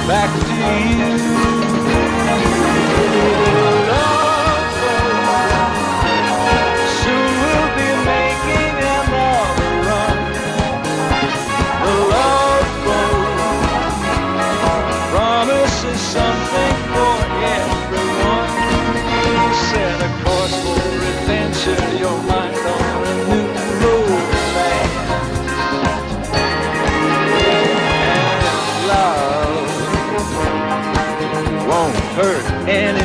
back to you. Love boat, soon we'll be making another run. The love boat promises something for everyone. Set a course for adventure, your mind on a new romance. And love won't hurt anyone.